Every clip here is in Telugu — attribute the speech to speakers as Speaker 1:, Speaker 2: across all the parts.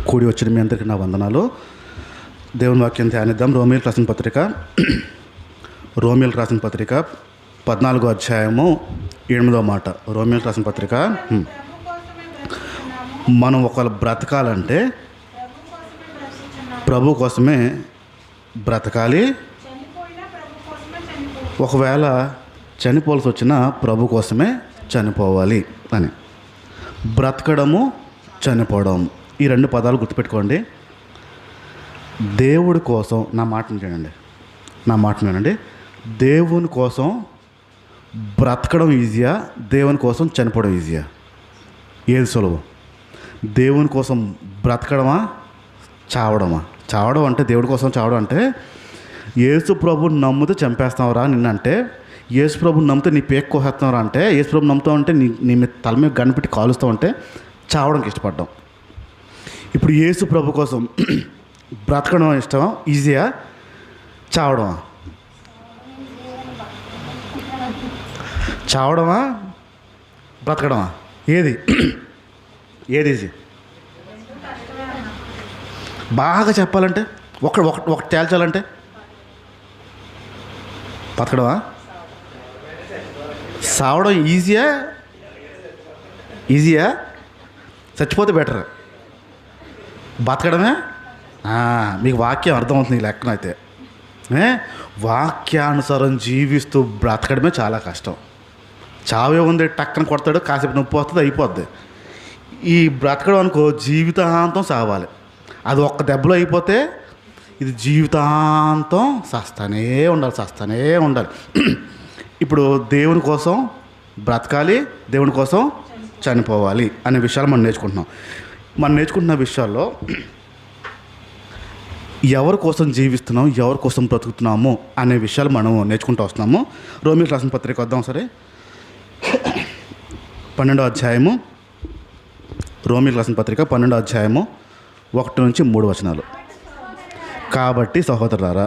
Speaker 1: కూడి వచ్చిన మీ అందరికీ నా వందనాలు. దేవుని వాక్యం ధ్యానిద్దాం. రోమియోలకు రాసిన పత్రిక 14వ అధ్యాయము 8వ మాట. రోమియోలకు రాసిన పత్రిక. మనం ఒకవేళ బ్రతకాలంటే ప్రభు కోసమే బ్రతకాలి. ఒకవేళ చనిపోవాల్సి వచ్చినా ప్రభు కోసమే చనిపోవాలి అని. బ్రతకడము, చనిపోవడం, ఈ రెండు పదాలు గుర్తుపెట్టుకోండి. దేవుడి కోసం నా మాట వినండి. దేవుని కోసం బ్రతకడం ఈజీయా, దేవుని కోసం చనిపోవడం ఈజీయా? ఏది సులభం? దేవుని కోసం బ్రతకడమా, చావడమా? చావడం అంటే, దేవుడి కోసం చావడం అంటే, యేసు ప్రభుని నమ్మితే చంపేస్తావురా నిన్నంటే, యేసు ప్రభుని నమ్మితే నీ పేక్ కోసేస్తావురా అంటే, యేసు ప్రభుని నమ్ముతావు అంటే నీ మీద తల మీద గన్పెట్టి కాలుస్తావు అంటే చావడానికి ఇష్టపడ్డాం. ఇప్పుడు యేసు ప్రభు కోసం బ్రతకడం ఇష్టమా, ఈజీయా? చావడమా? చావడమా, బ్రతకడమా? ఏది ఈజీ? బాగా చెప్పాలంటే, ఒకటి తేల్చాలంటే బ్రతకడమా? చావడం ఈజీయా? చచ్చిపోతే బెటర్. బతకడమే మీకు వాక్యం అర్థమవుతుంది. ఈ లెక్కనైతే వాక్యానుసారం జీవిస్తూ బ్రతకడమే చాలా కష్టం. చావే ఉంది, టక్కన కొడతాడు, కాసేపు నొప్పి వస్తుంది, అయిపోద్ది. ఈ బ్రతకడం అనుకో జీవితాంతం సావాలి. అది ఒక్క దెబ్బలో అయిపోతే ఇది జీవితాంతం సస్తానే ఉండాలి. ఇప్పుడు దేవుని కోసం బ్రతకాలి, దేవుని కోసం చనిపోవాలి అనే విషయాలు మనం నేర్చుకుంటున్న విషయాల్లో ఎవరి కోసం జీవిస్తున్నాం, ఎవరి కోసం బ్రతుకుతున్నాము అనే విషయాలు మనం నేర్చుకుంటూ వస్తున్నాము. రోమియోలకు రాసిన పత్రిక వద్దాం. సరే, 12వ అధ్యాయము, రోమియోలకు రాసిన పత్రిక 12వ అధ్యాయము 1 నుంచి 3 వచనాలు. కాబట్టి సహోదరులారా,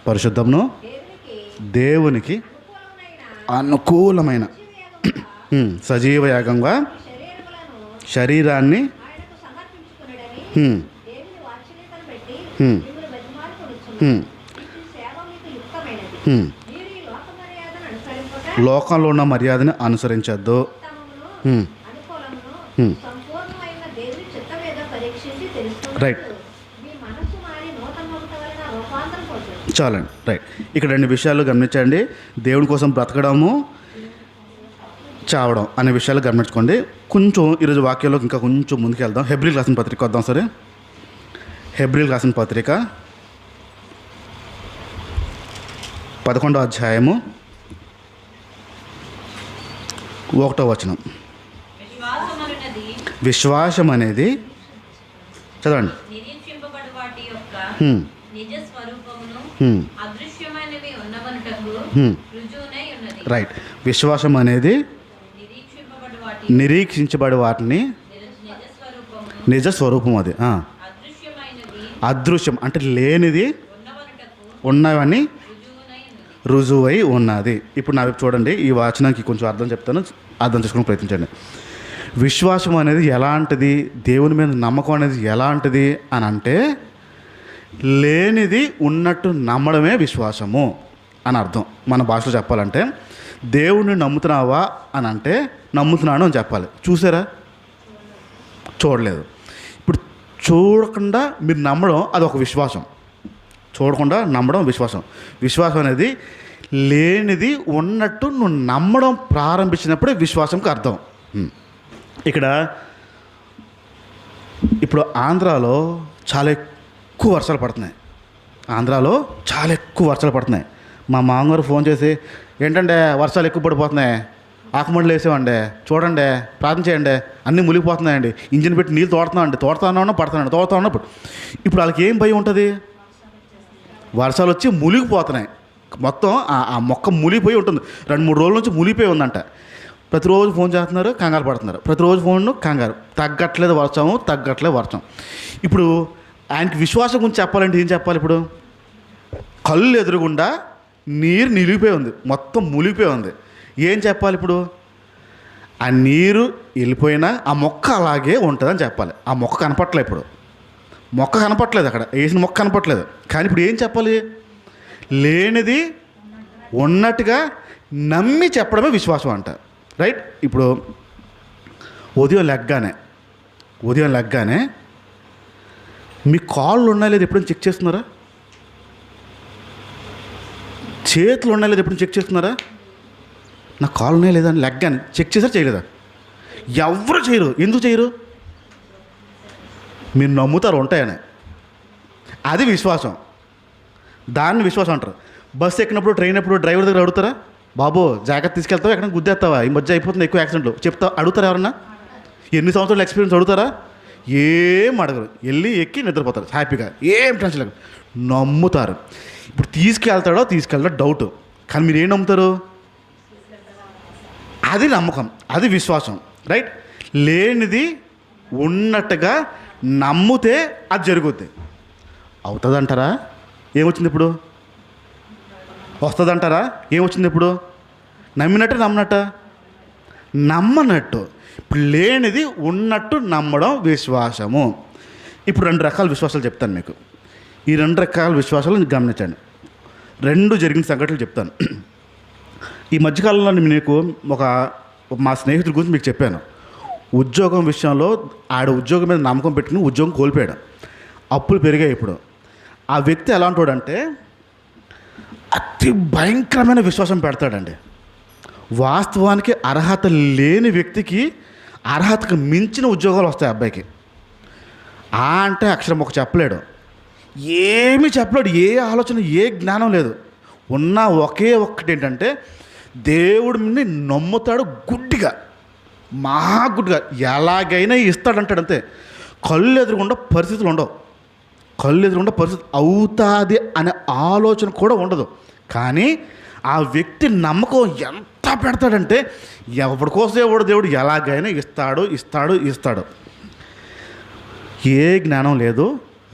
Speaker 1: పరిశుద్ధమును దేవునికి అనుకూలమైన సజీవ యాగంగా శరీరాన్ని లోకంలో ఉన్న మర్యాదని అనుసరించద్దు. రైట్, చాలండి. రైట్, ఇక్కడ 2 విషయాలు గమనించండి. దేవుని కోసం బ్రతకడము, చావడం అనే విషయాలు గమనించుకోండి. కొంచెం ఈరోజు వాక్యంలో ఇంకా కొంచెం ముందుకు వెళ్దాం. హెబ్రీయులకు రాసిన పత్రిక వద్దాం. సరే, హెబ్రీయులకు రాసిన పత్రిక 11వ అధ్యాయము 1వ వచనం. విశ్వాసం అనేది చదవండి. రైట్, విశ్వాసం అనేది నిరీక్షించబడి వాటిని నిజ స్వరూపం. అది అదృశ్యం అంటే లేనిది ఉన్నవని రుజువై ఉన్నది. ఇప్పుడు నా వైపు చూడండి. ఈ వచనానికి కొంచెం అర్థం చెప్తాను, అర్థం చేసుకుని ప్రయత్నించండి. విశ్వాసం అనేది ఎలాంటిది, దేవుని మీద నమ్మకం అనేది ఎలాంటిది అని అంటే, లేనిది ఉన్నట్టు నమ్మడమే విశ్వాసము అని అర్థం. మన భాషలో చెప్పాలంటే, దేవుణ్ణి నమ్ముతున్నావా అని అంటే నమ్ముతున్నాను అని చెప్పాలి. చూసారా? చూడలేదు. ఇప్పుడు చూడకుండా మీరు నమ్మడం అది ఒక విశ్వాసం. చూడకుండా నమ్మడం విశ్వాసం. విశ్వాసం అనేది లేనిది ఉన్నట్టు నువ్వు నమ్మడం ప్రారంభించినప్పుడే విశ్వాసంకి అర్థం. ఇక్కడ ఇప్పుడు ఆంధ్రాలో చాలా ఎక్కువ వర్షాలు పడుతున్నాయి. మా మామగారు ఫోన్ చేసి, ఏంటంటే వర్షాలు ఎక్కువ పడిపోతున్నాయి, ఆకుమండలు వేసామండి, చూడండి, ప్రార్థన చేయండి, అన్నీ మునిగిపోతున్నాయండి, ఇంజిన్ పెట్టి నీళ్ళు తోడుతున్నాను. ఇప్పుడు వాళ్ళకి ఏం భయం ఉంటుంది? వర్షాలు వచ్చి మునిగిపోతున్నాయి, మొత్తం ఆ మొక్క మునిగిపోయి ఉంటుంది. 2-3 రోజుల నుంచి మునిగిపోయి ఉందంట. ప్రతిరోజు ఫోన్ చేస్తున్నారు, కంగారు పడుతున్నారు. ప్రతిరోజు ఫోన్ కంగారు, తగ్గట్లేదు వర్షం. ఇప్పుడు ఆయనకి విశ్వాసం గురించి చెప్పాలంటే ఏం చెప్పాలి? ఇప్పుడు కళ్ళు ఎదురుగుండా నీరు నిలిగిపోయి ఉంది, మొత్తం మునిగిపోయి ఉంది. ఏం చెప్పాలి ఇప్పుడు? ఆ నీరు వెళ్ళిపోయినా ఆ మొక్క అలాగే ఉంటుందని చెప్పాలి. ఆ మొక్క కనపట్లేదు, ఇప్పుడు మొక్క కనపట్లేదు, అక్కడ వేసిన మొక్క కనపట్లేదు. కానీ ఇప్పుడు ఏం చెప్పాలి? లేనిది ఉన్నట్టుగా నమ్మి చెప్పడమే విశ్వాసం అంట. రైట్? ఇప్పుడు ఉదయం లెగ్గానే మీ కాళ్ళు ఉన్నాయి లేదు ఎప్పుడైనా చెక్ చేస్తున్నారా? చేతులు ఉన్నాయి లేదు ఎప్పుడైనా చెక్ చేస్తున్నారా? నా కాళ్ళు ఉన్నాయి లేదా అని లెగ్గానే చెక్ చేసారా చేయలేదా? ఎవరు చేయరు. ఎందుకు చేయరు? మీరు నమ్ముతారు ఉంటాయని. అది విశ్వాసం. దాన్ని విశ్వాసం అంటారు. బస్సు ఎక్కినప్పుడు, ట్రైన్ ఎప్పుడు డ్రైవర్ దగ్గర అడుగుతారా? బాబు జాగ్రత్త తీసుకెళ్తావా, ఎక్కడ గుద్దేస్తావా, ఈ మధ్య అయిపోతుంది ఎక్కువ యాక్సిడెంట్లు అడుగుతారా? ఎవరన్నా ఎన్ని సంవత్సరాల ఎక్స్పీరియన్స్ అడుగుతారా? ఏం అడగరు. వెళ్ళి ఎక్కి నిద్రపోతారు హ్యాపీగా, ఏం టెన్షన్ లేదు, నమ్ముతారు. ఇప్పుడు తీసుకెళ్తాడో డౌట్. కానీ మీరు ఏం నమ్ముతారు? అది నమ్మకం, అది విశ్వాసం. రైట్? లేనిది ఉన్నట్టుగా నమ్మితే అది జరుగుద్ది. అవుతుందంటారా? ఏమొచ్చింది ఇప్పుడు? వస్తుందంటారా? ఏమొచ్చింది ఇప్పుడు? నమ్మనట్టు. ఇప్పుడు లేనిది ఉన్నట్టు నమ్మడం విశ్వాసము. ఇప్పుడు 2 రకాల విశ్వాసాలు చెప్తాను మీకు. ఈ 2 రకాల విశ్వాసాలు గమనించండి. 2 జరిగిన సంఘటనలు చెప్తాను. ఈ మధ్యకాలంలో మీకు మా స్నేహితుడి గురించి మీకు చెప్పాను. ఉద్యోగం విషయంలో ఉద్యోగం మీద నమ్మకం పెట్టుకుని ఉద్యోగం కోల్పోయాడు. అప్పులు పెరిగాయి. ఇప్పుడు ఆ వ్యక్తి ఎలాంటోడంటే అతి భయంకరమైన విశ్వాసం పెడతాడండి. వాస్తవానికి అర్హత లేని వ్యక్తికి అర్హతకు మించిన ఉద్యోగాలు వస్తాయి అబ్బాయికి. అంటే అక్షరం ఒక చెప్పలేడు, ఏమీ చెప్పలేడు, ఏ ఆలోచన, ఏ జ్ఞానం లేదు. ఉన్న ఒకే ఒక్కటి ఏంటంటే దేవుడిని నమ్ముతాడు గుడ్డిగా, గుడ్డిగా. ఎలాగైనా ఇస్తాడంటాడు అంతే. కళ్ళు ఎదురుగుండా పరిస్థితులు ఉండవు. పరిస్థితి అవుతుంది అనే ఆలోచన కూడా ఉండదు. కానీ ఆ వ్యక్తి నమ్మకం ఎంత పెడతాడంటే ఎవరి కోసం దేవుడు ఎలాగైనా ఇస్తాడు. ఏ జ్ఞానం లేదు.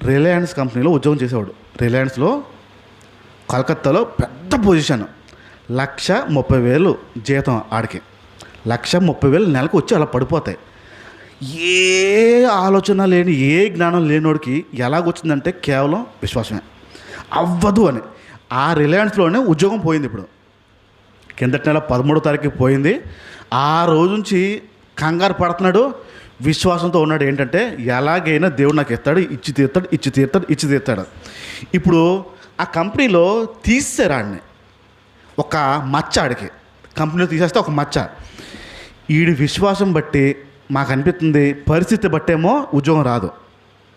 Speaker 1: రిలయన్స్ కంపెనీలో ఉద్యోగం చేసేవాడు. రిలయన్స్లో కలకత్తాలో పెద్ద పొజిషన్, 1,30,000 జీతం. ఆడికి 1,30,000 నెలకు వచ్చి అలా పడిపోతాయి. ఏ ఆలోచన లేని, ఏ జ్ఞానం లేనివాడికి ఎలాగొచ్చిందంటే కేవలం విశ్వాసమే. అవ్వదు అని ఆ రిలయన్స్లోనే ఉద్యోగం పోయింది. ఇప్పుడు కిందటి నెల 13వ తారీఖు పోయింది. ఆ రోజు నుంచి కంగారు పడుతున్నాడు, విశ్వాసంతో ఉన్నాడు. ఏంటంటే ఎలాగైనా దేవుడు నాకు ఇచ్చి తీర్తాడు. ఇప్పుడు ఆ కంపెనీలో తీసేశారు ఆడిని. ఒక మచ్చ ఆడికి కంపెనీలో తీసేస్తే ఒక మచ్చ. ఈడి విశ్వాసం బట్టి మాకు అనిపిస్తుంది, పరిస్థితి బట్టేమో ఉద్యోగం రాదు.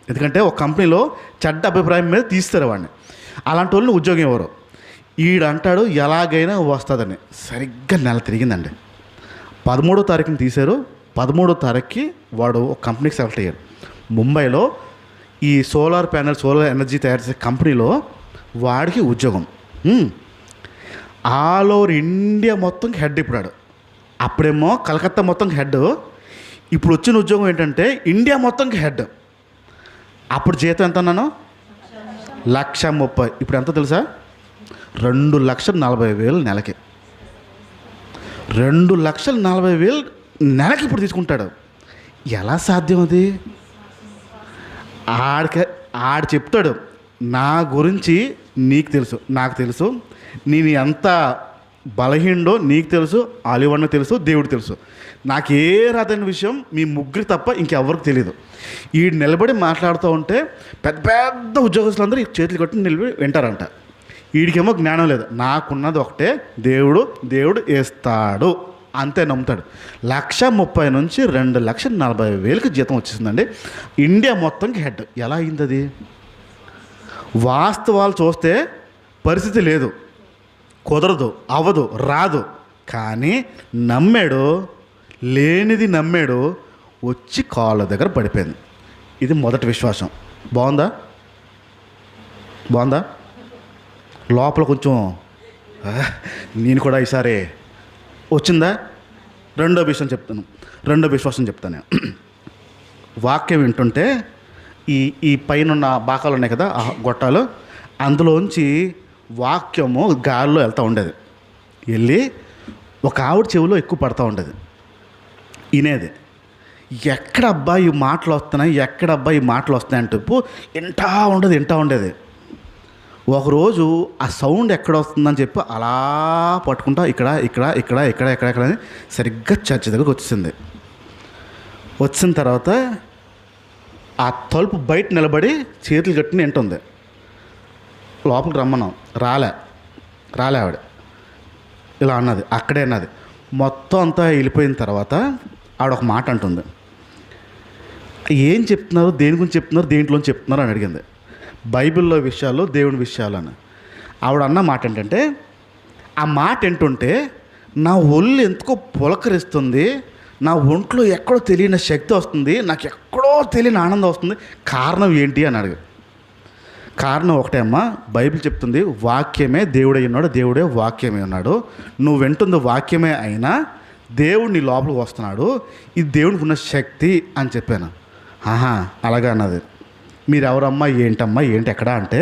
Speaker 1: ఎందుకంటే ఒక కంపెనీలో చెడ్డ అభిప్రాయం మీద తీస్తారు వాడిని. అలాంటి వాళ్ళని ఉద్యోగం ఎవరు? ఈడంటాడు ఎలాగైనా వస్తుందని. సరిగ్గా నెల తిరిగిందండి. 13వ తారీఖుని తీశారు. 13వ తారీఖుకి వాడు ఒక కంపెనీకి సెలెక్ట్ అయ్యాడు. ముంబైలో ఈ సోలార్ ఎనర్జీ తయారు చేసే కంపెనీలో వాడికి ఉద్యోగం. ఆల్ ఓవర్ ఇండియా మొత్తంకి హెడ్. ఇప్పుడు అప్పుడేమో కలకత్తా మొత్తంకి హెడ్. ఇప్పుడు వచ్చిన ఉద్యోగం ఏంటంటే ఇండియా మొత్తంకి హెడ్. అప్పుడు జీతం ఎంత అన్నాను? 1,30,000. ఇప్పుడు ఎంత తెలుసా? 2,40,000 నెలకి. 2,40,000 నెలకి ఇప్పుడు తీసుకుంటాడు. ఎలా సాధ్యం అది? ఆడు చెప్తాడు, నా గురించి నీకు తెలుసు, నాకు తెలుసు, నేను ఎంత బలహీనో నీకు తెలుసు, ఆలివన్న తెలుసు, దేవుడు తెలుసు. నాకు ఏ రాదైన విషయం మీ ముగ్గురు తప్ప ఇంకెవరికి తెలియదు. ఈ నిలబడి మాట్లాడుతూ ఉంటే పెద్ద పెద్ద ఉద్యోగస్తులందరూ ఈ చేతులు కొట్టి నిలబడి వింటారంట. వీడికేమో జ్ఞానం లేదు. నాకున్నది ఒకటే, దేవుడు వేస్తాడు అంతే నమ్ముతాడు. 1,30,000 నుంచి 2,40,000 జీతం వచ్చేసిందండి. ఇండియా మొత్తంకి హెడ్. ఎలా అయింది అది? వాస్తవాలు చూస్తే పరిస్థితి లేదు, కుదరదు, అవ్వదు, రాదు. కానీ లేనిది నమ్మాడు, వచ్చి కాళ్ళ దగ్గర పడిపోయింది. ఇది మొదటి విశ్వాసం. బాగుందా? లోపల కొంచెం నేను కూడా ఈసారి వచ్చిందా? రెండో విశ్వాసం చెప్తాను. వాక్యం వింటుంటే ఈ పైన బాకాలు ఉన్నాయి కదా, ఆ గొట్టాలు, అందులోంచి వాక్యము గాల్లో వెళ్తూ ఉండేది. వెళ్ళి ఒక ఆవిడ చెవిలో ఎక్కువ పడుతూ ఉండేది. వినేది. ఎక్కడబ్బా ఈ మాటలు వస్తున్నాయి, ఎక్కడబ్బా ఈ మాటలు వస్తున్నాయి అంటే వింటా ఉండేది. ఒకరోజు ఆ సౌండ్ ఎక్కడ వస్తుందని చెప్పి అలా పట్టుకుంటా ఇక్కడ అని సరిగ్గా చర్చ్ దగ్గరకు వచ్చింది. వచ్చిన తర్వాత ఆ తలుపు బయట నిలబడి చేతులు కట్టుని వింటుంది. లోపలికి రమ్మన్నాం, రాలే ఆవిడ. ఇలా అన్నది, అక్కడే అన్నది. మొత్తం అంతా వెళ్ళిపోయిన తర్వాత ఆవిడ ఒక మాట అంటుంది. ఏం చెప్తున్నారు, దేని గురించి చెప్తున్నారు, దేంట్లో చెప్తున్నారు అని అడిగింది. బైబిల్లో విషయాలు, దేవుని విషయాలు అని. ఆవిడ అన్న మాట ఏంటంటే, ఆ మాట ఏంటుంటే నా ఒళ్ళు ఎందుకో పులకరిస్తుంది, నా ఒంట్లో ఎక్కడో తెలియని శక్తి వస్తుంది, నాకు ఎక్కడో తెలియని ఆనందం వస్తుంది. కారణం ఏంటి అని అడిగి. కారణం ఒకటే అమ్మా, బైబిల్ చెప్తుంది వాక్యమే దేవుడై ఉన్నాడు, దేవుడే వాక్యమే ఉన్నాడు. నువ్వు వింటుంది వాక్యమే అయినా దేవుడు నీ లోపలికి వస్తున్నాడు, ఇది దేవుడికి ఉన్న శక్తి అని చెప్పాను. ఆహా అలాగా అన్నది. మీరు ఎవరమ్మా, ఏంటమ్మా, ఏంటి ఎక్కడ అంటే,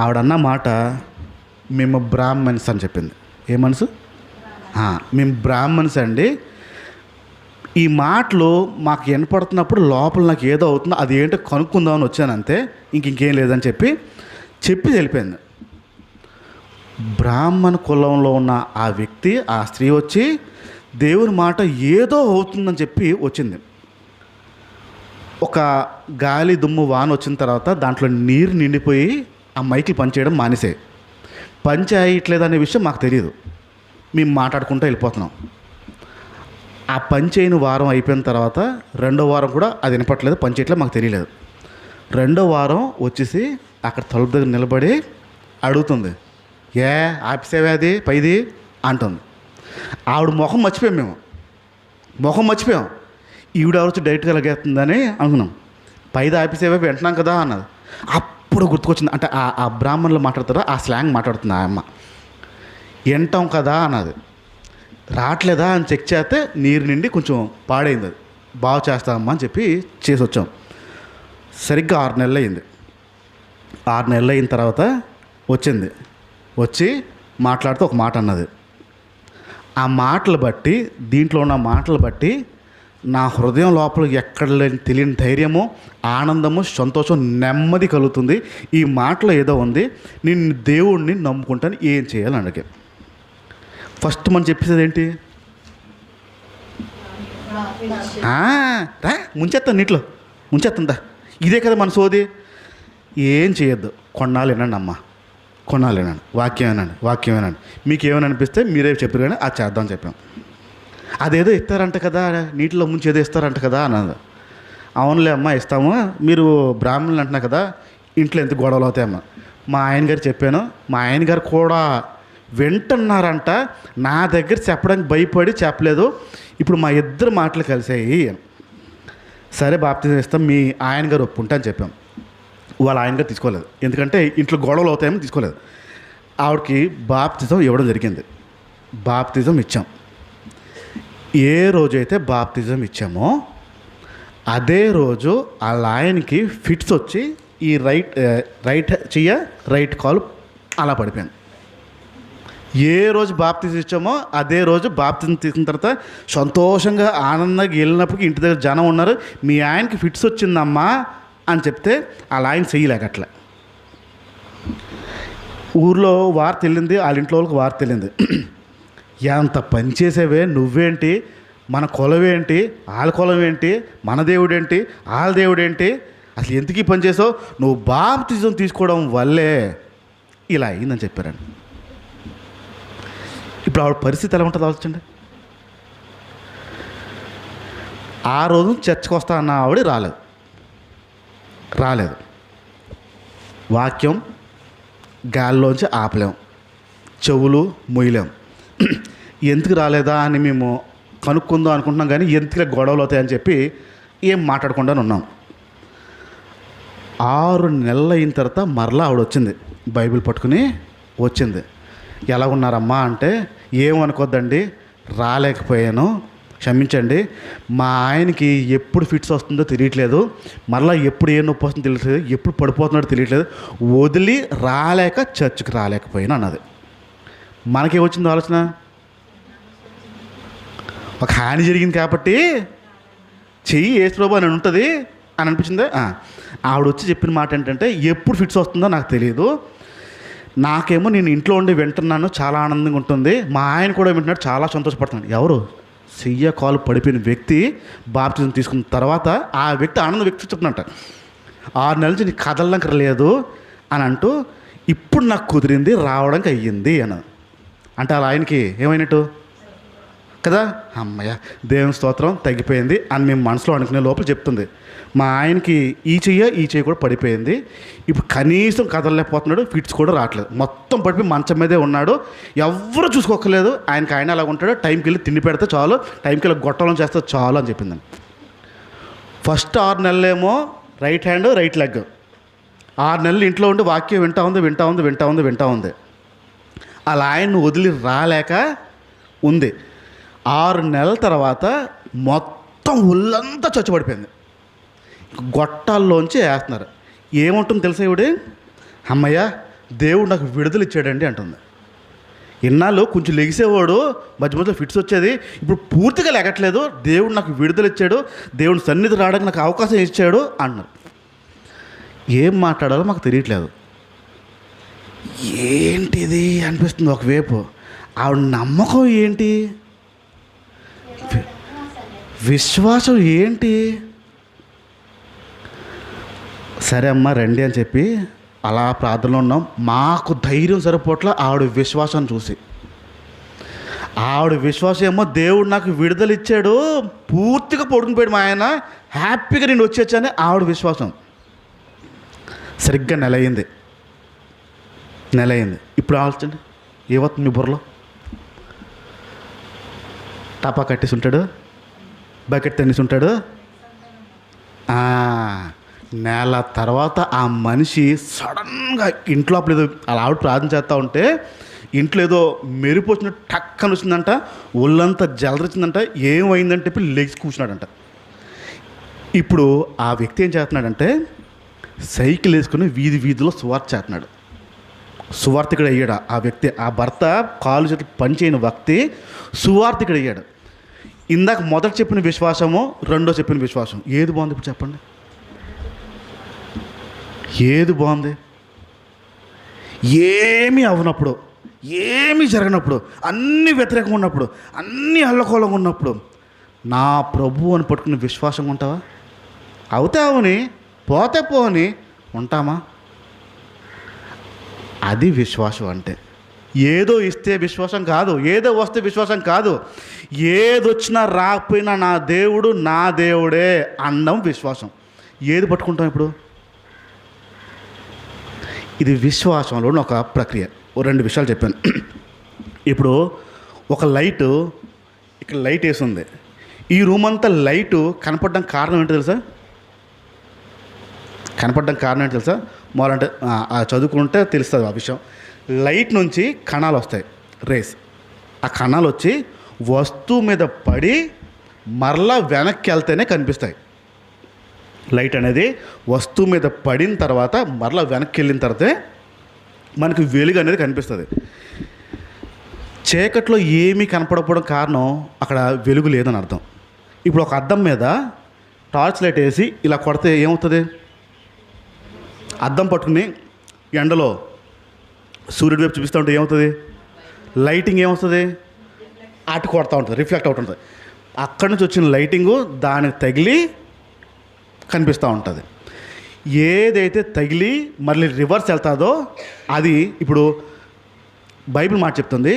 Speaker 1: ఆవిడన్న మాట మేము బ్రాహ్మణ్స్ అని చెప్పింది. ఏ మనసు? మేము బ్రాహ్మణ్స్ అండి. ఈ మాటలు మాకు వినపడుతున్నప్పుడు లోపల నాకు ఏదో అవుతుందో అది ఏంటో కనుక్కుందామని వచ్చాను అంతే, ఇంకేం లేదని చెప్పి వెళ్ళిపోయింది. బ్రాహ్మణ కులంలో ఉన్న ఆ వ్యక్తి, ఆ స్త్రీ వచ్చి దేవుని మాట ఏదో అవుతుందని చెప్పి వచ్చింది. ఒక గాలి దుమ్ము వాన వచ్చిన తర్వాత దాంట్లో నీరు నిండిపోయి ఆ మైకి పనిచేయడం మానేసాయి. పనిచేయట్లేదు అనే విషయం మాకు తెలియదు. మేము మాట్లాడుకుంటూ వెళ్ళిపోతున్నాం. ఆ పనిచేయని వారం అయిపోయిన తర్వాత రెండో వారం కూడా అది వినపట్లేదు, పనిచేయట్లేదు, మాకు తెలియలేదు. రెండో వారం వచ్చేసి అక్కడ తలుపు దగ్గర నిలబడి అడుగుతుంది, ఏ ఆపిసేవే అది పైది అంటుంది. ఆవిడ మొహం మర్చిపోయాం. ఈవిడ వచ్చి డైరెక్ట్గా లగేస్తుందని అనుకున్నాం. పైది ఆపిసేవే వింటున్నాం కదా అన్నది. అప్పుడు గుర్తుకొచ్చింది. అంటే ఆ బ్రాహ్మణులు మాట్లాడతారా, ఆ స్లాంగ్ మాట్లాడుతుంది ఆ అమ్మ. వింటాం కదా అన్నది. రావట్లేదా అని చెక్ చేస్తే నీరు నిండి కొంచెం పాడైంది. అది బాగు చేస్తామమ్మా అని చెప్పి చేసి వచ్చాం. సరిగ్గా 6 నెలలు అయింది. 6 నెలలు అయిన తర్వాత వచ్చి మాట్లాడుతూ ఒక మాట అన్నది. ఆ మాటలు బట్టి, దీంట్లో ఉన్న మాటలు బట్టి నా హృదయం లోపల ఎక్కడ తెలియని ధైర్యము, ఆనందము, సంతోషం, నెమ్మది కలుగుతుంది. ఈ మాటలో ఏదో ఉంది, నేను దేవుడిని నమ్ముకుంటాను, ఏం చేయాలని అడిగా. ఫస్ట్ మనం చెప్పేది ఏంటి? ముంచేస్తాను, నీటిలో ముంచేస్తుందా, ఇదే కదా మన సోది. ఏం చేయొద్దు, కొన్నాళ్ళు వినండి అమ్మ, కొన్నాళ్ళు వినండి, వాక్యం వినండి, మీకు ఏమైనా అనిపిస్తే మీరే చెప్పారు కానీ అది చేద్దామని చెప్పాం. అదేదో ఇస్తారంట కదా, నీటిలో ముంచి ఏదో ఇస్తారంట కదా అన్నది. అవునులే అమ్మ ఇస్తాము, మీరు బ్రాహ్మణులు అంటున్నా కదా, ఇంట్లో ఎంత గొడవలు అవుతాయమ్మ. మా ఆయన గారు చెప్పాను, మా ఆయన గారు కూడా వింటున్నారంట, నా దగ్గర చెప్పడానికి భయపడి చెప్పలేదు, ఇప్పుడు మా ఇద్దరు మాటలు కలిసాయి. సరే బాప్తిజం ఇస్తాం, మీ ఆయన గారు ఒప్పుకుంటా అని చెప్పాం. వాళ్ళ ఆయన గారు తీసుకోలేదు, ఎందుకంటే ఇంట్లో గొడవలు అవుతాయని తీసుకోలేదు. ఆవిడకి బాప్తిజం ఇవ్వడం జరిగింది. బాప్తిజం ఇచ్చాం. ఏ రోజైతే బాప్తిజం ఇచ్చామో అదే రోజు వాళ్ళ ఆయనకి ఫిట్స్ వచ్చి ఈ రైట్ కాలు అలా పడిపోయింది. ఏ రోజు బాప్తిజం ఇచ్చామో అదే రోజు బాప్తిజం తీసుకున్న తర్వాత సంతోషంగా ఆనందంగా వెళ్ళినప్పటికీ ఇంటి దగ్గర జనం ఉన్నారు, మీ ఆయనకి ఫిట్స్ వచ్చిందమ్మా అని చెప్తే వాళ్ళ ఆయన చెయ్యలేక అట్లా. ఊర్లో వార్త వెళ్ళింది, వాళ్ళ ఇంట్లో వాళ్ళకి వార్త వెళ్ళింది. ఎంత పని చేసేవే నువ్వేంటి, మన కులం ఏంటి, వాళ్ళ కులం ఏంటి, మన దేవుడేంటి, వాళ్ళ దేవుడేంటి, అసలు ఎందుకు పని చేసావు, నువ్వు బాప్తిజం తీసుకోవడం వల్లే ఇలా అయిందని చెప్పారండి. ఇప్పుడు ఆవిడ పరిస్థితి ఎలా ఉంటుందో ఆలోచించండి. ఆ రోజు చర్చకు వస్తా అన్న ఆవిడ రాలేదు. వాక్యం గాల్లోంచి ఆపలేం, చెవులు మొయ్యలేం. ఎందుకు రాలేదా అని మేము కనుక్కుందాం అనుకుంటున్నాం, కానీ ఎందుకు గొడవలు అవుతాయని చెప్పి ఏం మాట్లాడకుండా ఉన్నాం. 6 నెలలు అయిన తర్వాత మరలా ఆవిడ వచ్చింది, బైబిల్ పట్టుకుని వచ్చింది. ఎలా ఉన్నారమ్మా అంటే, ఏమనుకోద్దండి, రాలేకపోయాను, క్షమించండి, మా ఆయనకి ఎప్పుడు ఫిట్స్ వస్తుందో తెలియట్లేదు, మరలా ఎప్పుడు ఏ నొప్పి వస్తుందో తెలియట్లేదు, ఎప్పుడు పడిపోతున్నాడో తెలియట్లేదు, వదిలి రాలేక చర్చికి రాలేకపోయాను అన్నది. మనకేమొచ్చింది ఆలోచన? ఒక హాని జరిగింది కాబట్టి చెయ్యి యేసు ప్రభు అని ఉంటుంది అని అనిపించింది. ఆవిడ వచ్చి చెప్పిన మాట ఏంటంటే, ఎప్పుడు ఫిట్స్ వస్తుందో నాకు తెలియదు, నాకేమో నేను ఇంట్లో ఉండి వింటున్నాను, చాలా ఆనందంగా ఉంటుంది, మా ఆయన కూడా వింటున్నాడు, చాలా సంతోషపడుతున్నాడు. ఎవరు? చెయ్య కాలు పడిపోయిన వ్యక్తి బాప్తిజం తీసుకున్న తర్వాత ఆ వ్యక్తి ఆనందం వ్యక్తి చెప్తున్నట్ట. 6 నెలల నుంచి నీకు కదలడానికి లేదు అని అంటూ, ఇప్పుడు నాకు కుదిరింది, రావడానికి అయ్యింది అని. అంటే అలా ఆయనకి ఏమైనట్టు కదా, అమ్మయ్య దేవుని స్తోత్రం తగ్గిపోయింది అని మేము మనసులో అనుకునే లోపల చెప్తుంది. మా ఆయనకి ఈ చెయ్యి కూడా పడిపోయింది, ఇప్పుడు కనీసం కదలలేకపోతున్నాడు, ఫిట్స్ కూడా రావట్లేదు, మొత్తం పడిపోయి మంచం మీదే ఉన్నాడు, ఎవరు చూసుకోకలేదు, ఆయనకి ఆయన అలాగ ఉంటాడు, టైంకి వెళ్ళి తిండి పెడితే చాలు, టైంకి వెళ్ళి గొట్టలం చేస్తే చాలు అని చెప్పిందని. ఫస్ట్ 6 నెలలేమో రైట్ హ్యాండ్ రైట్ లెగ్, 6 నెలలు ఇంట్లో ఉండి వాక్యం వింటా ఉంది. అలా ఆయన్ని వదిలి రాలేక ఉంది. 6 నెలల తర్వాత మొత్తం ఒళ్ళంతా చచ్చుపడిపోయింది, గొట్టాల్లోంచి వేస్తున్నారు. ఏముంటుంది తెలుసా ఇవిడే, అమ్మయ్య దేవుడు నాకు విడుదల ఇచ్చాడండి అంటుంది. ఇన్నాళ్ళు కొంచెం లెగిసేవాడు, మధ్య మధ్యలో ఫిట్స్ వచ్చేది, ఇప్పుడు పూర్తిగా లెగట్లేదు, దేవుడు నాకు విడుదల ఇచ్చాడు, దేవుని సన్నిధి రావడానికి నాకు అవకాశం ఇచ్చాడు అన్నారు. ఏం మాట్లాడాలో మాకు తెలియట్లేదు. ఏంటిది అనిపిస్తుంది ఒకవైపు. ఆవిడ నమ్మకం ఏంటి, విశ్వాసం ఏంటి? సరే అమ్మ రండి అని చెప్పి అలా ప్రార్థనలో ఉన్నాం. మాకు ధైర్యం సరిపోట్ల ఆవిడ విశ్వాసాన్ని చూసి. ఆవిడ విశ్వాసం ఏమో, దేవుడు నాకు విడుదల ఇచ్చాడు, పూర్తిగా పడుకునిపోయాడు మా ఆయన, హ్యాపీగా నేను వచ్చేచ్చానే ఆవిడ విశ్వాసం. సరిగ్గా నెల అయింది. ఇప్పుడు ఆలోచండి, ఏమవుతుంది మీ బుర్రలో? టపా కట్టేసి ఉంటాడు, బకెట్ తెన్నేసి ఉంటాడు. నెల తర్వాత ఆ మనిషి సడన్గా ఇంట్లో అప్పుడు ఏదో అలా ఆవిడ ప్రార్థన చేస్తూ ఉంటే ఇంట్లో ఏదో మెరుపు వచ్చినట్టు టక్కని వచ్చిందంట, ఒళ్ళంతా జలదరించిందంట, ఏమైందంటే చెప్పి లెగ్స్ కూర్చున్నాడంట. ఇప్పుడు ఆ వ్యక్తి ఏం చేస్తున్నాడంటే, సైకిల్ వేసుకుని వీధిలో సువార్త చేస్తున్నాడు. సువార్థికుడు అయ్యాడు ఆ వ్యక్తి. ఆ భర్త కాలు చేతులు పనిచేయని వ్యక్తి సువార్థికుడు అయ్యాడు. ఇందాక మొదట చెప్పిన విశ్వాసము, రెండో చెప్పిన విశ్వాసం, ఏది బాగుంది ఇప్పుడు చెప్పండి? ఏది బాగుంది? ఏమీ అవనప్పుడు, ఏమీ జరగనప్పుడు, అన్నీ వ్యతిరేకంగా ఉన్నప్పుడు, అన్నీ అల్లకోలంగా ఉన్నప్పుడు నా ప్రభు అని పట్టుకుని విశ్వాసంగా ఉంటావా? అవుతే అవని, పోతే పోని ఉంటామా? అది విశ్వాసం అంటే. ఏదో ఇస్తే విశ్వాసం కాదు, ఏదో వస్తే విశ్వాసం కాదు, ఏదొచ్చినా రాకపోయినా నా దేవుడు నా దేవుడే అనడం విశ్వాసం. ఏది పట్టుకుంటాం ఇప్పుడు? ఇది విశ్వాసంలో ఒక ప్రక్రియ. 2 విషయాలు చెప్పాను. ఇప్పుడు ఒక లైటు, ఇక్కడ లైట్ వేసి ఉంది, ఈ రూమ్ అంతా లైటు కనపడడానికి కారణం ఏంటో తెలుసా? మొదలంటే చదువుకుంటే తెలుస్తుంది ఆ విషయం. లైట్ నుంచి కణాలు వస్తాయి, రేస్. ఆ కణాలు వచ్చి వస్తువు మీద పడి మరలా వెనక్కి వెళ్తేనే కనిపిస్తాయి. లైట్ అనేది వస్తువు మీద పడిన తర్వాత మరలా వెనక్కి వెళ్ళిన తర్వాతే మనకి వెలుగు అనేది కనిపిస్తుంది. చీకట్లో ఏమీ కనపడకపోవడం కారణం అక్కడ వెలుగు లేదని అర్థం. ఇప్పుడు ఒక అద్దం మీద టార్చ్ లైట్ వేసి ఇలా కొడితే ఏమవుతుంది? అద్దం పట్టుకుని ఎండలో సూర్యుడి వైపు చూపిస్తూ ఉంటే ఏమవుతుంది? లైటింగ్ ఏమవుతుంది? అటు కొడతా ఉంటుంది, రిఫ్లెక్ట్ అవుతుంటుంది. అక్కడి నుంచి వచ్చిన లైటింగు దానికి తగిలి కనిపిస్తూ ఉంటుంది. ఏదైతే తగిలి మళ్ళీ రివర్స్ వెళ్తుందో అది, ఇప్పుడు బైబిల్ మాట చెప్తుంది,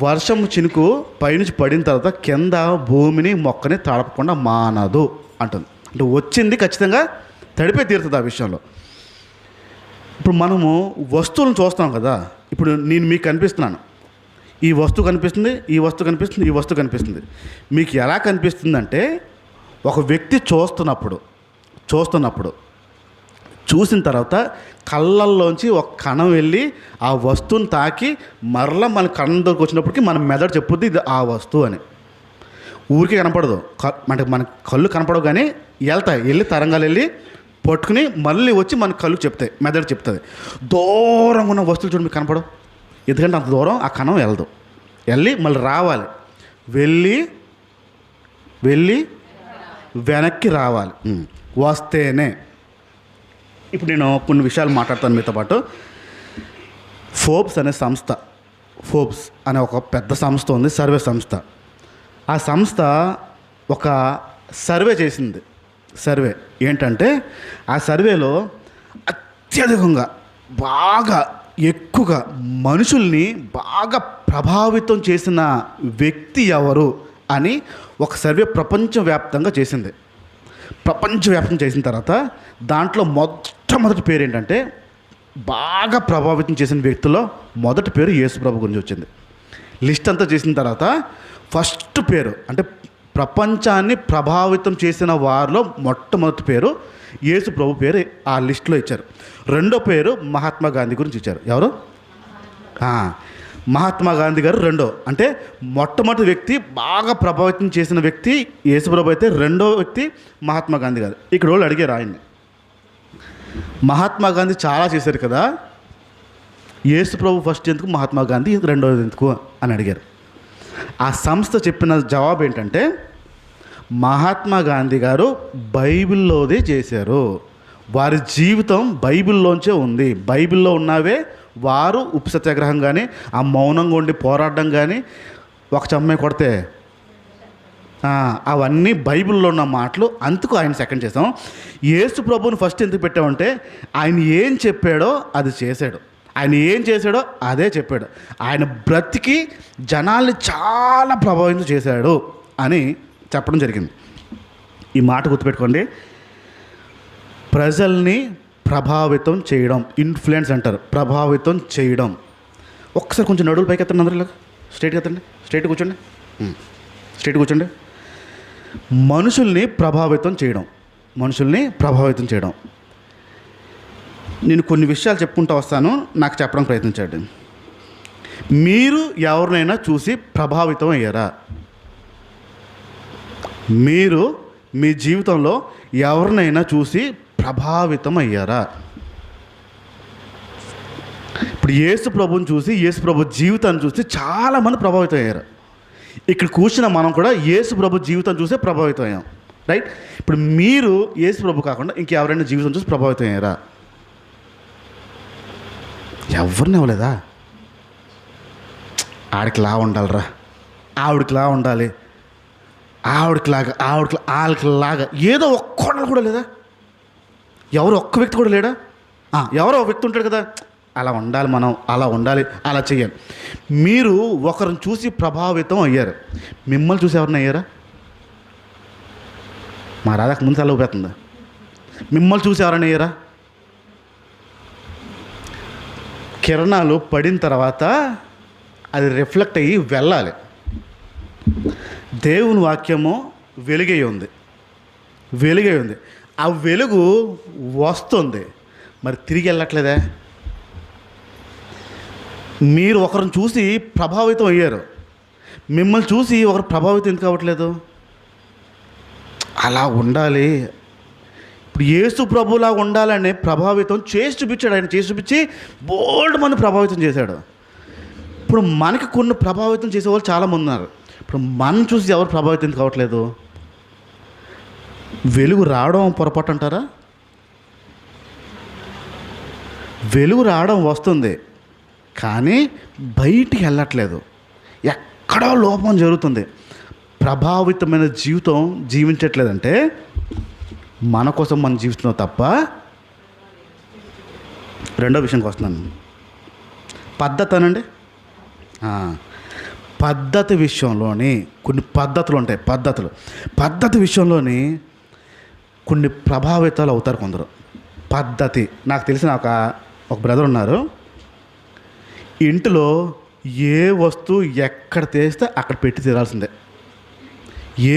Speaker 1: వర్షం చినుకు పైనుంచి పడిన తర్వాత కింద భూమిని మొక్కని తడపకుండా మానదు అంటుంది. అంటే వచ్చింది ఖచ్చితంగా తడిపే తీరుతుంది ఆ విషయంలో. ఇప్పుడు మనము వస్తువులను చూస్తాం కదా. ఇప్పుడు నేను మీకు కనిపిస్తున్నాను, ఈ వస్తువు కనిపిస్తుంది, ఈ వస్తువు కనిపిస్తుంది, ఈ వస్తువు కనిపిస్తుంది. మీకు ఎలా కనిపిస్తుందంటే, ఒక వ్యక్తి చూస్తున్నప్పుడు చూసిన తర్వాత కళ్ళల్లోంచి ఒక కణం వెళ్ళి ఆ వస్తువుని తాకి మరలా మన కళ్ళ దగ్గరకు వచ్చినప్పటికీ మన మెదడు చెప్పుద్ది ఇది ఆ వస్తువు అని. ఊరికే కనపడదు, అంటే మన కళ్ళు కనపడవు, కానీ వెళ్ళి తరంగాలు వెళ్ళి పట్టుకుని మళ్ళీ వచ్చి మన కళ్ళు చెప్తాయి, మెదడు చెప్తుంది. దూరంగా ఉన్న వస్తువులు చూడండి మీకు కనపడవు, ఎందుకంటే అంత దూరం ఆ కణం వెళ్ళదు. వెళ్ళి మళ్ళీ రావాలి, వెళ్ళి వెళ్ళి వెనక్కి రావాలి. వస్తేనే. ఇప్పుడు నేను కొన్ని విషయాలు మాట్లాడతాను మీతో పాటు. ఫోర్బ్స్ అనే సంస్థ, ఫోర్బ్స్ అనే ఒక పెద్ద సంస్థ ఉంది, సర్వే సంస్థ. ఆ సంస్థ ఒక సర్వే చేసింది. సర్వే ఏంటంటే, ఆ సర్వేలో అత్యధికంగా బాగా ఎక్కువగా మనుషుల్ని బాగా ప్రభావితం చేసిన వ్యక్తి ఎవరు అని ఒక సర్వే ప్రపంచవ్యాప్తంగా చేసింది. ప్రపంచవ్యాప్తం చేసిన తర్వాత దాంట్లో మొట్టమొదటి పేరు ఏంటంటే, బాగా ప్రభావితం చేసిన వ్యక్తుల్లో మొదటి పేరు యేసుప్రభు గురించి వచ్చింది. లిస్ట్ అంతా చేసిన తర్వాత ఫస్ట్ పేరు అంటే ప్రపంచాన్ని ప్రభావితం చేసిన వారిలో మొట్టమొదటి పేరు యేసుప్రభు పేరు ఆ లిస్టులో ఇచ్చారు. రెండో పేరు మహాత్మా గాంధీ గురించి ఇచ్చారు. ఎవరు? మహాత్మా గాంధీ గారు రెండో. అంటే మొట్టమొదటి వ్యక్తి బాగా ప్రభావితం చేసిన వ్యక్తి యేసుప్రభు అయితే, రెండో వ్యక్తి మహాత్మా గాంధీ గారు. ఇక్కడ వాళ్ళు అడిగారు ఆయన్ని, మహాత్మా గాంధీ చాలా చేశారు కదా, యేసుప్రభు ఫస్ట్ ఎందుకు, మహాత్మా గాంధీ రెండోది ఎందుకు అని అడిగారు. ఆ సంస్థ చెప్పిన జవాబు ఏంటంటే, మహాత్మా గాంధీ గారు బైబిల్లోదే చేశారు, వారి జీవితం బైబిల్లోంచే ఉంది, బైబిల్లో ఉన్నవే వారు ఉప్పు సత్యాగ్రహం కానీ, ఆ మౌనంగా ఉండి పోరాడడం కానీ, ఒక చెమ్మే కొడితే అవన్నీ బైబిల్లో ఉన్న మాటలు. అందుకు ఆయన సెకండ్ చేసాం. యేసు ప్రభువుని ఫస్ట్ ఎందుకు పెట్టామంటే, ఆయన ఏం చెప్పాడో అది చేశాడు, ఆయన ఏం చేశాడో అదే చెప్పాడు, ఆయన బ్రతికి జనాల్ని చాలా ప్రభావితం చేశాడు అని చెప్పడం జరిగింది. ఈ మాట గుర్తుపెట్టుకోండి, ప్రజల్ని ప్రభావితం చేయడం, ఇన్ఫ్లుయెన్స్ అంటారు, ప్రభావితం చేయడం. ఒక్కసారి కొంచెం నడువులు పైకి ఎత్తండి, అందరూ స్ట్రైట్గా ఎత్తండి, స్ట్రైట్ కూర్చోండి, స్ట్రైట్ కూర్చోండి. మనుషుల్ని ప్రభావితం చేయడం, మనుషుల్ని ప్రభావితం చేయడం. నేను కొన్ని విషయాలు చెప్పుకుంటూ వస్తాను, నాకు చెప్పడానికి ప్రయత్నించండి. మీరు ఎవరినైనా చూసి ప్రభావితం అయ్యారా? మీరు మీ జీవితంలో ఎవరినైనా చూసి ప్రభావితం అయ్యారా? ఇప్పుడు యేసు ప్రభుని చూసి, యేసు ప్రభు జీవితాన్ని చూసి చాలామంది ప్రభావితం అయ్యారు. ఇక్కడ కూర్చున్న మనం కూడా యేసు ప్రభు జీవితం చూసే ప్రభావితం అయ్యాం, రైట్? ఇప్పుడు మీరు యేసు ప్రభు కాకుండా ఇంకెవరైనా జీవితం చూసి ప్రభావితం అయ్యారా? ఎవరిని ఇవ్వలేదా? ఆడికిలా ఉండాలిరా, ఆవిడకిలా ఉండాలి, వాళ్ళకిలాగా ఏదో ఒక్కడు కూడా లేదా? ఎవరు ఒక్క వ్యక్తి కూడా లేడా? ఎవరో ఒక వ్యక్తి ఉంటాడు కదా, అలా ఉండాలి, మనం అలా ఉండాలి, అలా చేయాలి. మీరు ఒకరిని చూసి ప్రభావితం అయ్యారు, మిమ్మల్ని చూసి ఎవరిని అయ్యారా? మా రాధాకు ముందు అలా ఊపేస్తుందా? మిమ్మల్ని చూసి ఎవరైనా అయ్యారా? కిరణాలు పడిన తర్వాత అది రిఫ్లెక్ట్ అయ్యి వెళ్ళాలి. దేవుని వాక్యము వెలుగై ఉంది, వెలుగై ఉంది, ఆ వెలుగు వస్తుంది, మరి తిరిగి వెళ్ళట్లేదే? మీరు ఒకరిని చూసి ప్రభావితం అయ్యారు, మిమ్మల్ని చూసి ఒకరు ప్రభావితం ఎందుకు అవ్వట్లేదు? అలా ఉండాలి. ఇప్పుడు యేసు ప్రభులా ఉండాలని ప్రభావితం చేసి చూపించాడు. ఆయన చేసి చూపించి బోల్డ్ మంది ప్రభావితం చేశాడు. ఇప్పుడు మనకి కొన్ని ప్రభావితం చేసేవాళ్ళు చాలామంది ఉన్నారు. ఇప్పుడు మనం చూసి ఎవరు ప్రభావితం ఎందుకు కావట్లేదు? వెలుగు రావడం పొరపాటు అంటారా? వెలుగు రావడం వస్తుంది, కానీ బయటికి వెళ్ళట్లేదు, ఎక్కడో లోపం జరుగుతుంది. ప్రభావితమైన జీవితం జీవించట్లేదంటే మన కోసం మనం జీవిస్తున్నాం తప్ప. రెండో విషయంకి వస్తున్నాను, పద్ధతి అనండి. పద్ధతి విషయంలోని కొన్ని పద్ధతులు ఉంటాయి, పద్ధతి విషయంలోని కొన్ని ప్రభావితాలు అవుతారు కొందరు. పద్ధతి, నాకు తెలిసిన ఒక బ్రదర్ ఉన్నారు, ఇంటిలో ఏ వస్తువు ఎక్కడ తీస్తే అక్కడ పెట్టి తీరాల్సిందే,